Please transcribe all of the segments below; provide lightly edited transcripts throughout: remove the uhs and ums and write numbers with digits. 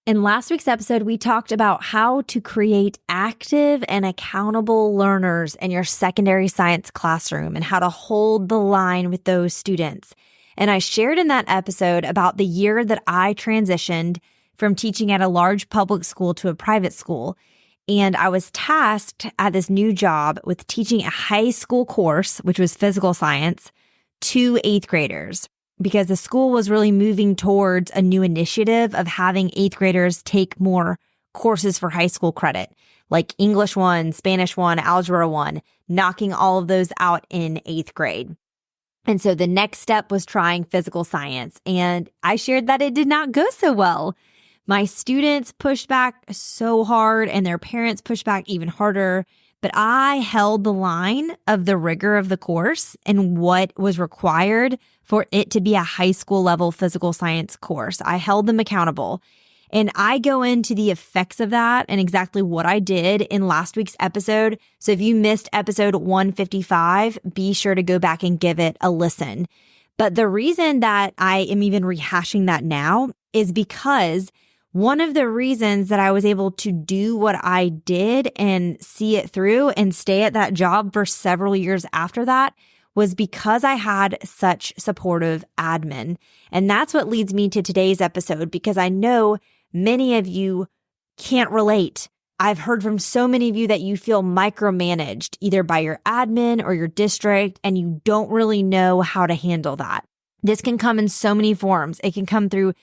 In last week's episode, we talked about how to create active and accountable learners in your secondary science classroom and how to hold the line with those students. And I shared in that episode about the year that I transitioned from teaching at a large public school to a private school. And I was tasked at this new job with teaching a high school course, which was physical science, to eighth graders, because the school was really moving towards a new initiative of having eighth graders take more courses for high school credit, like English 1, Spanish 1, Algebra 1, knocking all of those out in eighth grade. And so the next step was trying physical science. And I shared that it did not go so well. My students pushed back so hard and their parents pushed back even harder. But I held the line of the rigor of the course and what was required for it to be a high school level physical science course. I held them accountable. And I go into the effects of that and exactly what I did in last week's episode. So if you missed episode 155, be sure to go back and give it a listen. But the reason that I am even rehashing that now is because one of the reasons that I was able to do what I did and see it through and stay at that job for several years after that was because I had such supportive admin. And that's what leads me to today's episode, because I know many of you can't relate. I've heard from so many of you that you feel micromanaged either by your admin or your district, and you don't really know how to handle that. This can come in so many forms. It can come through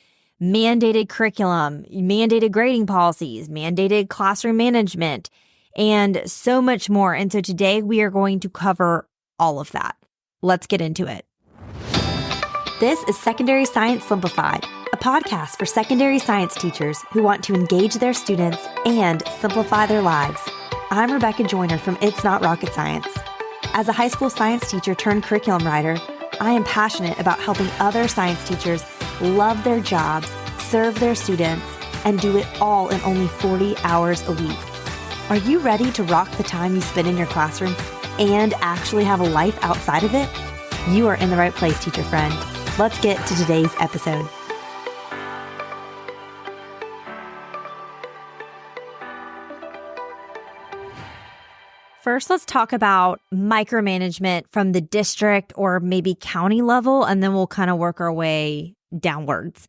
mandated curriculum, mandated grading policies, mandated classroom management, and so much more. And so today we are going to cover all of that. Let's get into it. This is Secondary Science Simplified, a podcast for secondary science teachers who want to engage their students and simplify their lives. I'm Rebecca Joyner from It's Not Rocket Science. As a high school science teacher turned curriculum writer, I am passionate about helping other science teachers love their jobs, serve their students, and do it all in only 40 hours a week. Are you ready to rock the time you spend in your classroom and actually have a life outside of it? You are in the right place, teacher friend. Let's get to today's episode. First, let's talk about micromanagement from the district or maybe county level, and then we'll kind of work our way downwards.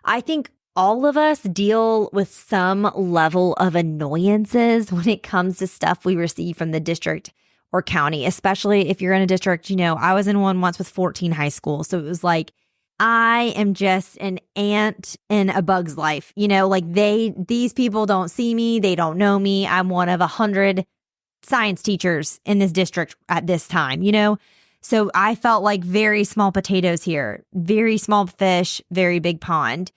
I think all of us deal with some level of annoyances when it comes to stuff we receive from the district or county, especially if you're in a district. I was in one once with 14 high schools. So it was like, I am just an ant in a bug's life. These people don't see me. They don't know me. I'm one of 100 science teachers in this district at this time, So I felt like very small potatoes here, very small fish, very big pond.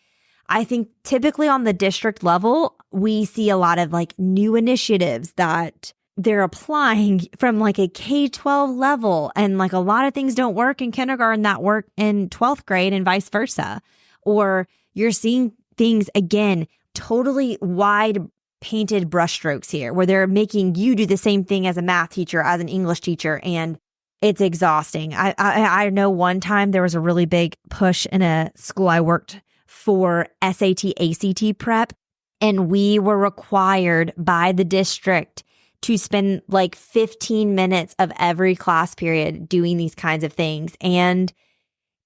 I think typically on the district level, we see a lot of new initiatives that they're applying from a K-12 level. And a lot of things don't work in kindergarten that work in 12th grade and vice versa. Or you're seeing things, again, totally wide painted brushstrokes here where they're making you do the same thing as a math teacher, as an English teacher, and it's exhausting. I know one time there was a really big push in a school I worked for SAT, ACT prep, and we were required by the district to spend 15 minutes of every class period doing these kinds of things. And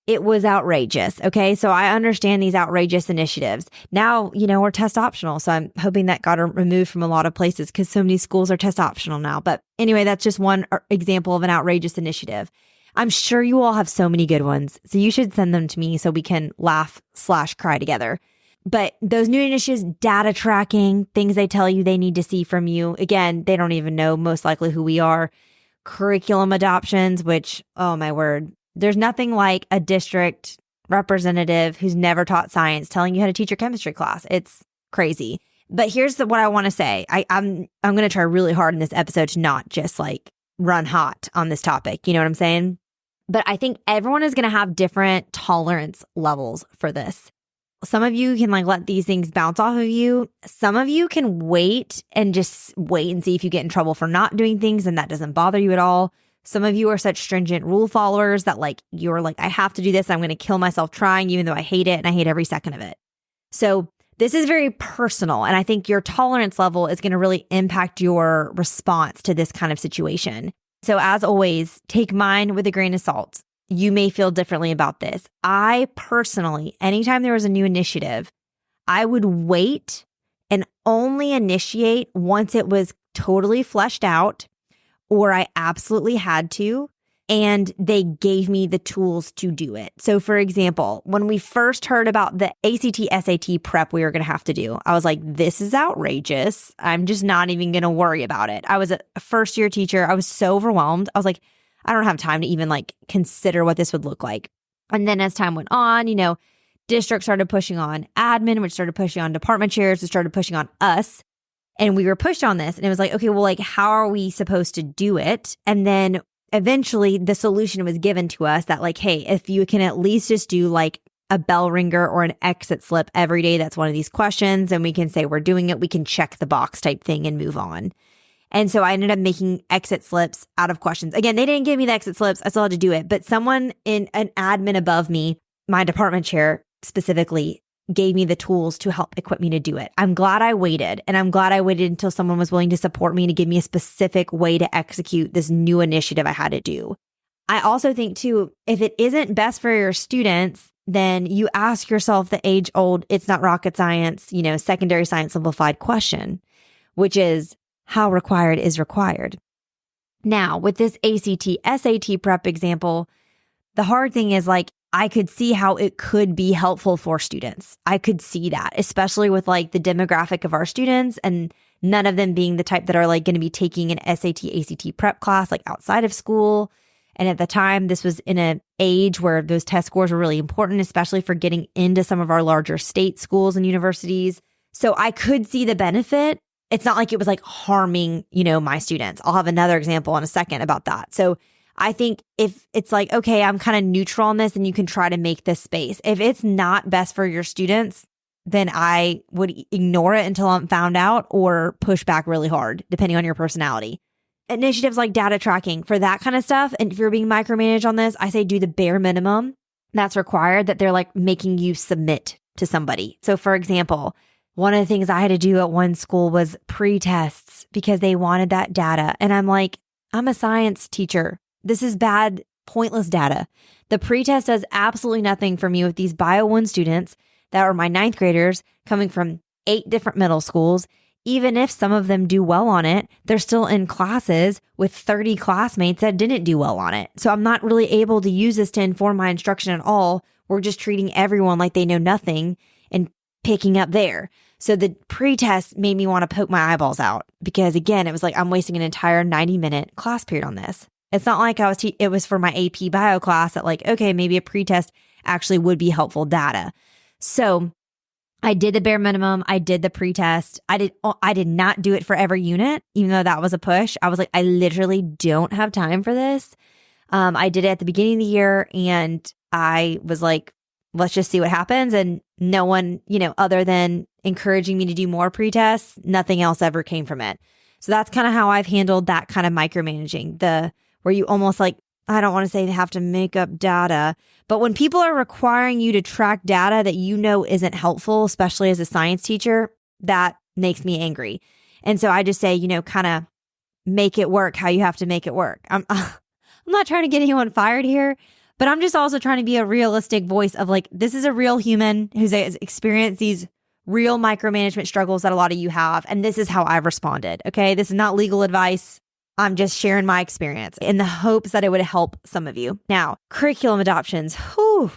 it was outrageous. Okay. So I understand these outrageous initiatives. Now, we're test optional. So I'm hoping that got removed from a lot of places because so many schools are test optional now. But anyway, that's just one example of an outrageous initiative. I'm sure you all have so many good ones. So you should send them to me so we can laugh/cry together. But those new initiatives, data tracking, things they tell you they need to see from you. Again, they don't even know most likely who we are. Curriculum adoptions, which, oh my word. There's nothing like a district representative who's never taught science telling you how to teach your chemistry class. It's crazy. But here's what I want to say. I'm going to try really hard in this episode to not just run hot on this topic. You know what I'm saying? But I think everyone is going to have different tolerance levels for this. Some of you can let these things bounce off of you. Some of you can wait and just wait and see if you get in trouble for not doing things and that doesn't bother you at all. Some of you are such stringent rule followers that you're I have to do this. I'm going to kill myself trying, even though I hate it and I hate every second of it. So This is very personal, and I think your tolerance level is going to really impact your response to this kind of situation. So as always, take mine with a grain of salt. You may feel differently about this. I personally, anytime there was a new initiative, I would wait and only initiate once it was totally fleshed out or I absolutely had to, and they gave me the tools to do it. So for example, when we first heard about the ACT, SAT prep we were going to have to do, I was like, this is outrageous. I'm just not even going to worry about it. I was a first-year teacher. I was so overwhelmed. I was like, I don't have time to even consider what this would look like. And then as time went on, districts started pushing on admin, which started pushing on department chairs, which started pushing on us. And we were pushed on this. And it was like, okay, well, how are we supposed to do it? And then eventually the solution was given to us that hey, if you can at least just do a bell ringer or an exit slip every day, that's one of these questions. And we can say we're doing it. We can check the box type thing and move on. And so I ended up making exit slips out of questions. Again, they didn't give me the exit slips. I still had to do it. But someone in an admin above me, my department chair specifically, gave me the tools to help equip me to do it. I'm glad I waited. And I'm glad I waited until someone was willing to support me to give me a specific way to execute this new initiative I had to do. I also think too, if it isn't best for your students, then you ask yourself the age-old, it's not rocket science, secondary science simplified question, which is, how required is required? Now, with this ACT, SAT prep example, the hard thing is I could see how it could be helpful for students. I could see that, especially with the demographic of our students and none of them being the type that are going to be taking an SAT, ACT prep class outside of school. And at the time, this was in an age where those test scores were really important, especially for getting into some of our larger state schools and universities. So I could see the benefit. It's not like it was harming, my students. I'll have another example in a second about that. So I think if it's okay, I'm kind of neutral on this and you can try to make this space. If it's not best for your students, then I would ignore it until I'm found out or push back really hard, depending on your personality. Initiatives like data tracking for that kind of stuff. And if you're being micromanaged on this, I say do the bare minimum that's required that they're making you submit to somebody. So for example, one of the things I had to do at one school was pre-tests because they wanted that data. And I'm like, I'm a science teacher. This is bad, pointless data. The pretest does absolutely nothing for me with these Bio 1 students that are my 9th graders coming from 8 different middle schools. Even if some of them do well on it, they're still in classes with 30 classmates that didn't do well on it. So I'm not really able to use this to inform my instruction at all. We're just treating everyone like they know nothing and picking up there. So the pretest made me want to poke my eyeballs out because again, it was I'm wasting an entire 90-minute class period on this. It's not like it was for my AP bio class that okay, maybe a pretest actually would be helpful data. So I did the bare minimum. I did the pretest. I did not do it for every unit, even though that was a push. I was I literally don't have time for this. I did it at the beginning of the year and I was let's just see what happens. And no one, other than encouraging me to do more pretests, nothing else ever came from it. So that's kind of how I've handled that kind of micromanaging, where you almost I don't want to say they have to make up data, but when people are requiring you to track data that isn't helpful, especially as a science teacher, that makes me angry. And so I just say, kind of make it work how you have to make it work. I'm not trying to get anyone fired here, but I'm just also trying to be a realistic voice of this is a real human who's experienced these real micromanagement struggles that a lot of you have. And this is how I've responded. Okay. This is not legal advice. I'm just sharing my experience in the hopes that it would help some of you. Now, curriculum adoptions. Whew.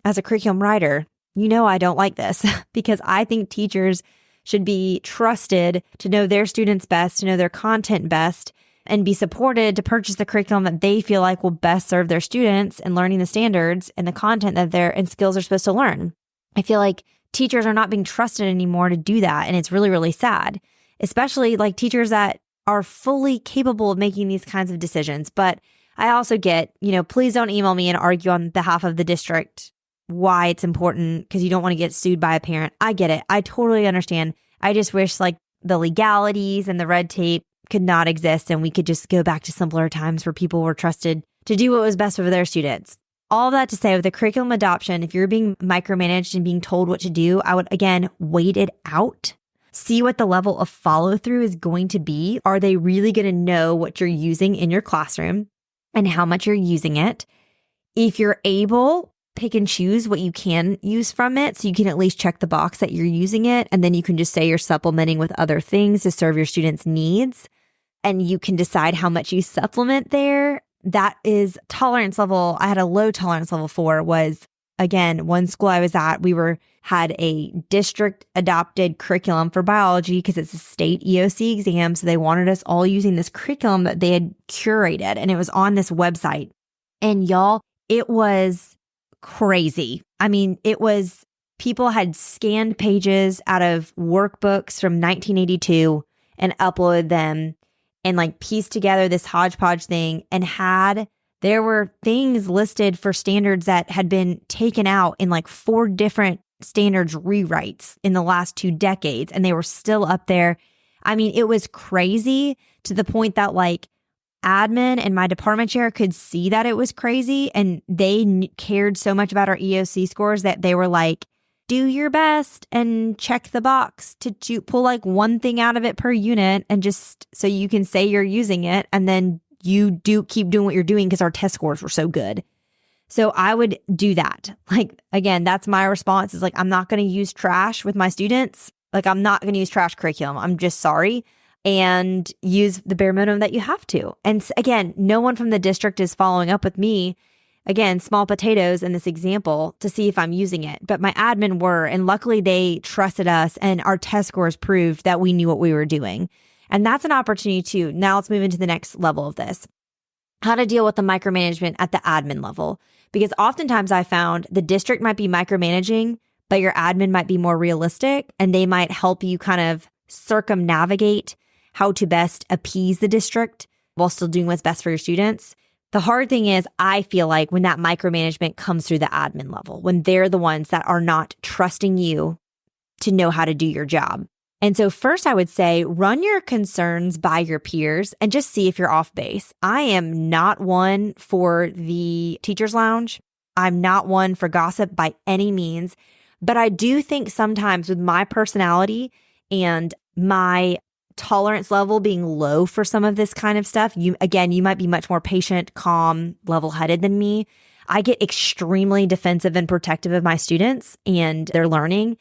As a curriculum writer, I don't like this because I think teachers should be trusted to know their students best, to know their content best, and be supported to purchase the curriculum that they feel will best serve their students and learning the standards and the content that and skills they're supposed to learn. I feel teachers are not being trusted anymore to do that. And it's really, really sad, especially teachers that are fully capable of making these kinds of decisions. But I also get, please don't email me and argue on behalf of the district why it's important because you don't want to get sued by a parent. I get it. I totally understand. I just wish the legalities and the red tape could not exist and we could just go back to simpler times where people were trusted to do what was best for their students. all that to say, with the curriculum adoption, if you're being micromanaged and being told what to do, I would, again, wait it out. See what the level of follow through is going to be. Are they really going to know what you're using in your classroom and how much you're using it? If you're able, pick and choose what you can use from it, so you can at least check the box that you're using it. And then you can just say you're supplementing with other things to serve your students' needs. And you can decide how much you supplement there. That is tolerance level. I had a low tolerance level for was, again, one school I was at, had a district adopted curriculum for biology because it's a state EOC exam. So they wanted us all using this curriculum that they had curated, and it was on this website. And y'all, it was crazy. I mean, people had scanned pages out of workbooks from 1982 and uploaded them and like pieced together this hodgepodge thing, and there were things listed for standards that had been taken out in like 4 different standards rewrites in the last 2 decades, and they were still up there. I mean, it was crazy to the point that like admin and my department chair could see that it was crazy, and they cared so much about our EOC scores that they were like, do your best and check the box to pull like one thing out of it per unit, and just so you can say you're using it, and then you do keep doing what you're doing because our test scores were so good. So I would do that. Like, again, that's my response, is like, I'm not going to use trash with my students. Like, I'm not going to use trash curriculum. I'm just sorry. And use the bare minimum that you have to. And again, no one from the district is following up with me, again, small potatoes in this example, to see if I'm using it. But my admin were, and luckily they trusted us, and our test scores proved that we knew what we were doing. And that's an opportunity too. Now let's move into the next level of this. How to deal with the micromanagement at the admin level. Because oftentimes I found the district might be micromanaging, but your admin might be more realistic, and they might help you kind of circumnavigate how to best appease the district while still doing what's best for your students. The hard thing is, I feel like when that micromanagement comes through the admin level, when they're the ones that are not trusting you to know how to do your job. And so first I would say, run your concerns by your peers and just see if you're off base. I am not one for the teacher's lounge. I'm not one for gossip by any means. But I do think sometimes with my personality and my tolerance level being low for some of this kind of stuff, you might be much more patient, calm, level-headed than me. I get extremely defensive and protective of my students and their learning,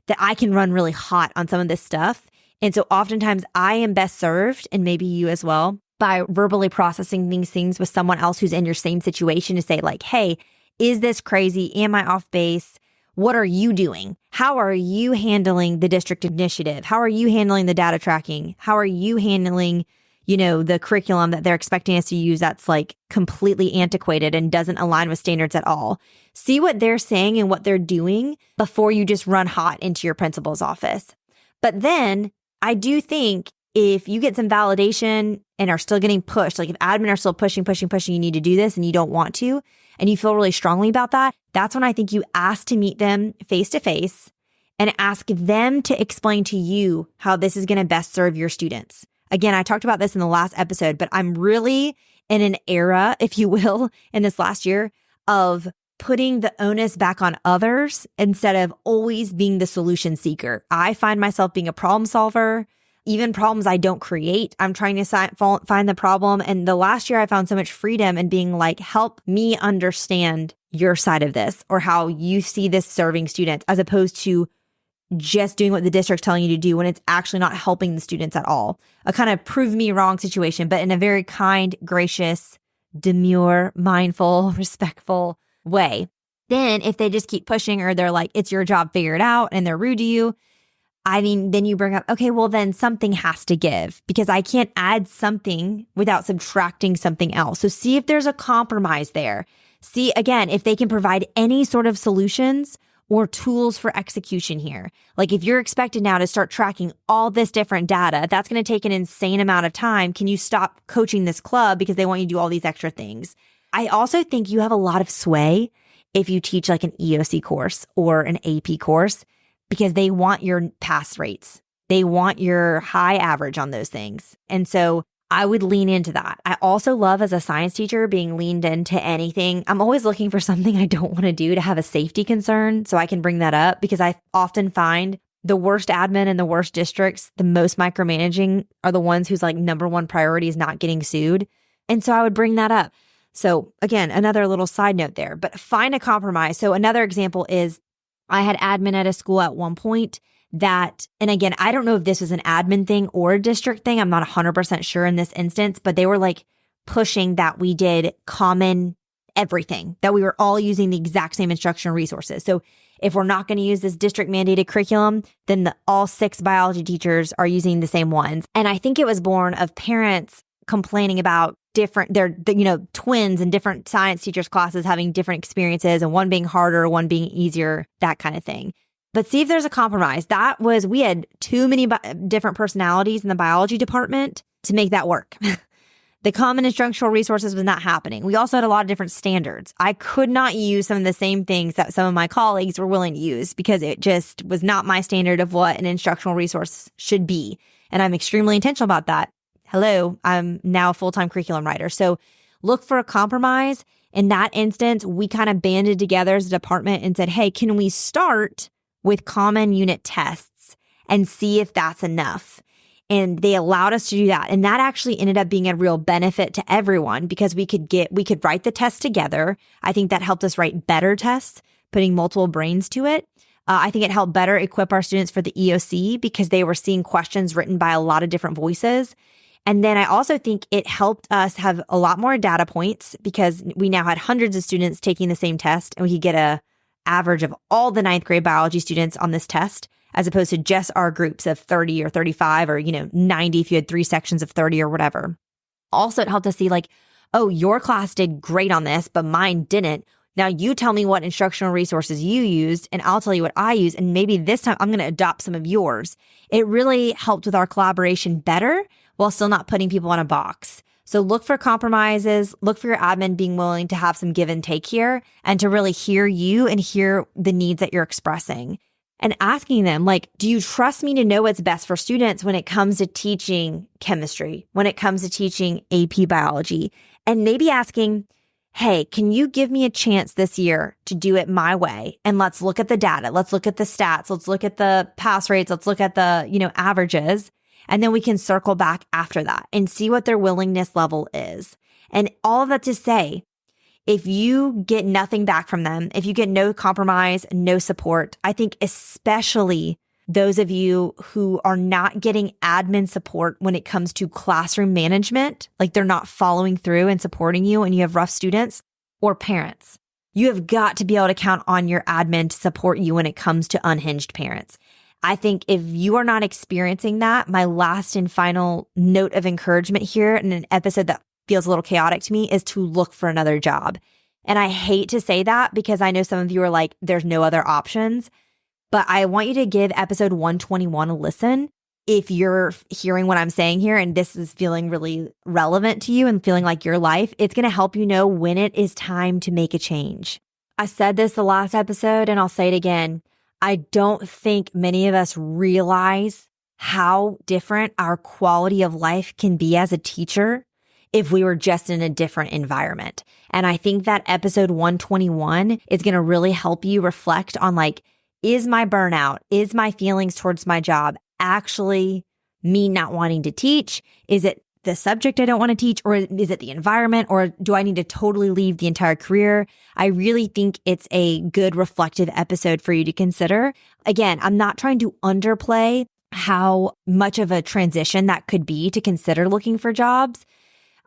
that I can run really hot on some of this stuff. And so oftentimes I am best served, and maybe you as well, by verbally processing these things with someone else who's in your same situation, to say like, hey, is this crazy? Am I off base? What are you doing? How are you handling the district initiative? How are you handling the data tracking? How are you handling, the curriculum that they're expecting us to use that's like completely antiquated and doesn't align with standards at all? See what they're saying and what they're doing before you just run hot into your principal's office. But then I do think if you get some validation and are still getting pushed, like if admin are still pushing, you need to do this and you don't want to, and you feel really strongly about that, that's when I think you ask to meet them face to face and ask them to explain to you how this is going to best serve your students. Again, I talked about this in the last episode, but I'm really in an era, if you will, in this last year of putting the onus back on others instead of always being the solution seeker. I find myself being a problem solver. Even problems I don't create, I'm trying to find the problem. And the last year I found so much freedom in being like, help me understand your side of this, or how you see this serving students, as opposed to just doing what the district's telling you to do when it's actually not helping the students at all. A kind of prove me wrong situation, but in a very kind, gracious, demure, mindful, respectful way. Then if they just keep pushing, or they're like, it's your job, figure it out, and they're rude to you, then you bring up, okay, well then something has to give, because I can't add something without subtracting something else. So see if there's a compromise there. See, again, if they can provide any sort of solutions or tools for execution here. Like if you're expected now to start tracking all this different data, that's going to take an insane amount of time. Can you stop coaching this club because they want you to do all these extra things? I also think you have a lot of sway if you teach like an EOC course or an AP course, because they want your pass rates. They want your high average on those things. And so I would lean into that. I also love as a science teacher being leaned into anything. I'm always looking for something I don't want to do to have a safety concern so I can bring that up, because I often find the worst admin and the worst districts, the most micromanaging, are the ones whose like number one priority is not getting sued. And so I would bring that up. So again, another little side note there, but find a compromise. So another example is I had admin at a school at one point that, and again, I don't know if this was an admin thing or a district thing. I'm not 100% sure in this instance, but they were like pushing that we did common everything, that we were all using the exact same instructional resources. So if we're not going to use this district mandated curriculum, then all 6 biology teachers are using the same ones. And I think it was born of parents complaining about twins and different science teachers' classes having different experiences and one being harder, one being easier, that kind of thing. But see if there's a compromise. We had too many different personalities in the biology department to make that work. The common instructional resources was not happening. We also had a lot of different standards. I could not use some of the same things that some of my colleagues were willing to use because it just was not my standard of what an instructional resource should be. And I'm extremely intentional about that. Hello, I'm now a full-time curriculum writer. So look for a compromise. In that instance, we kind of banded together as a department and said, hey, can we start with common unit tests and see if that's enough? And they allowed us to do that. And that actually ended up being a real benefit to everyone because we could write the test together. I think that helped us write better tests, putting multiple brains to it. I think it helped better equip our students for the EOC because they were seeing questions written by a lot of different voices. And then I also think it helped us have a lot more data points because we now had hundreds of students taking the same test, and we could get a average of all the 9th grade biology students on this test, as opposed to just our groups of 30 or 35 or, 90 if you had 3 sections of 30 or whatever. Also, it helped us see like, oh, your class did great on this, but mine didn't. Now you tell me what instructional resources you used and I'll tell you what I use. And maybe this time I'm going to adopt some of yours. It really helped with our collaboration better while still not putting people in a box. So look for compromises, look for your admin being willing to have some give and take here and to really hear you and hear the needs that you're expressing. And asking them, like, do you trust me to know what's best for students when it comes to teaching chemistry, when it comes to teaching AP biology? And maybe asking, hey, can you give me a chance this year to do it my way? And let's look at the data. Let's look at the stats. Let's look at the pass rates. Let's look at the, averages. And then we can circle back after that and see what their willingness level is. And all of that to say, if you get nothing back from them, if you get no compromise, no support, I think especially those of you who are not getting admin support when it comes to classroom management, like they're not following through and supporting you and you have rough students, or parents, you have got to be able to count on your admin to support you when it comes to unhinged parents. I think if you are not experiencing that, my last and final note of encouragement here in an episode that feels a little chaotic to me is to look for another job. And I hate to say that because I know some of you are like, there's no other options, but I want you to give episode 121 a listen. If you're hearing what I'm saying here and this is feeling really relevant to you and feeling like your life, it's going to help you know when it is time to make a change. I said this the last episode and I'll say it again. I don't think many of us realize how different our quality of life can be as a teacher if we were just in a different environment. And I think that episode 121 is going to really help you reflect on like, is my burnout, is my feelings towards my job actually me not wanting to teach? Is it the subject I don't want to teach, or is it the environment, or do I need to totally leave the entire career? I really think it's a good reflective episode for you to consider. Again, I'm not trying to underplay how much of a transition that could be to consider looking for jobs.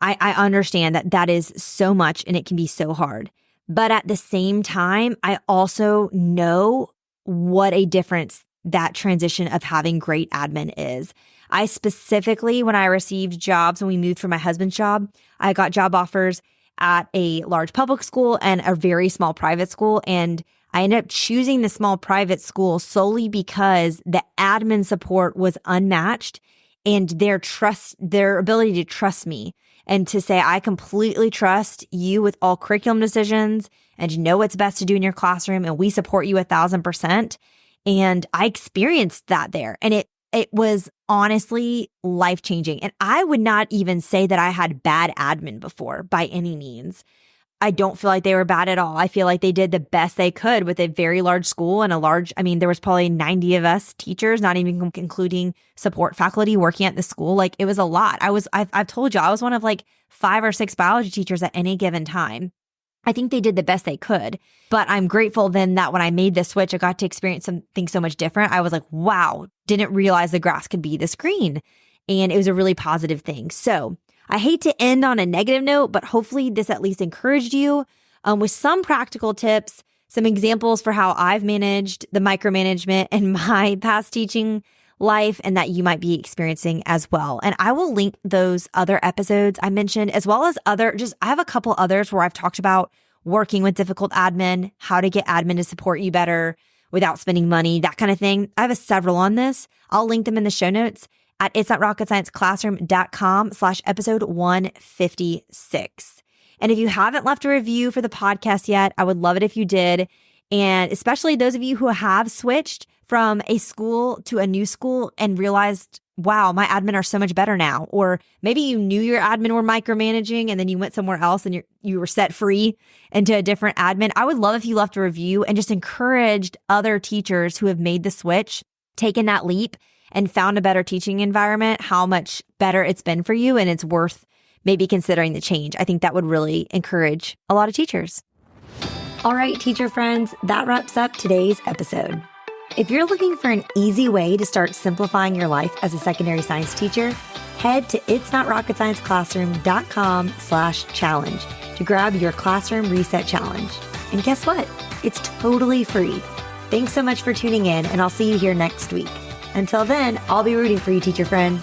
I understand that is so much and it can be so hard. But at the same time, I also know what a difference that transition of having great admin is. I specifically, when I received jobs, when we moved from my husband's job, I got job offers at a large public school and a very small private school. And I ended up choosing the small private school solely because the admin support was unmatched and their ability to trust me and to say, I completely trust you with all curriculum decisions and you know what's best to do in your classroom. And we support you 1,000%. And I experienced that there. And It was honestly life-changing. And I would not even say that I had bad admin before by any means. I don't feel like they were bad at all. I feel like they did the best they could with a very large school and there was probably 90 of us teachers, not even including support faculty working at the school. Like it was a lot. I've told you, I was one of like 5 or 6 biology teachers at any given time. I think they did the best they could, but I'm grateful then that when I made the switch, I got to experience something so much different. I was like, wow, didn't realize the grass could be this green. And it was a really positive thing. So I hate to end on a negative note, but hopefully this at least encouraged you with some practical tips, some examples for how I've managed the micromanagement in my past teaching life and that you might be experiencing as well. And I will link those other episodes I mentioned, as well as I have a couple others where I've talked about working with difficult admin, how to get admin to support you better without spending money, that kind of thing. I have several on this. I'll link them in the show notes at itsnotrocketscienceclassroom.com/episode 156. And if you haven't left a review for the podcast yet, I would love it if you did. And especially those of you who have switched from a school to a new school and realized, wow, my admin are so much better now. Or maybe you knew your admin were micromanaging and then you went somewhere else and you were set free into a different admin. I would love if you left a review and just encouraged other teachers who have made the switch, taken that leap, and found a better teaching environment, how much better it's been for you and it's worth maybe considering the change. I think that would really encourage a lot of teachers. All right, teacher friends, that wraps up today's episode. If you're looking for an easy way to start simplifying your life as a secondary science teacher, head to itsnotrocketscienceclassroom.com/challenge to grab your classroom reset challenge. And guess what? It's totally free. Thanks so much for tuning in, and I'll see you here next week. Until then, I'll be rooting for you, teacher friend.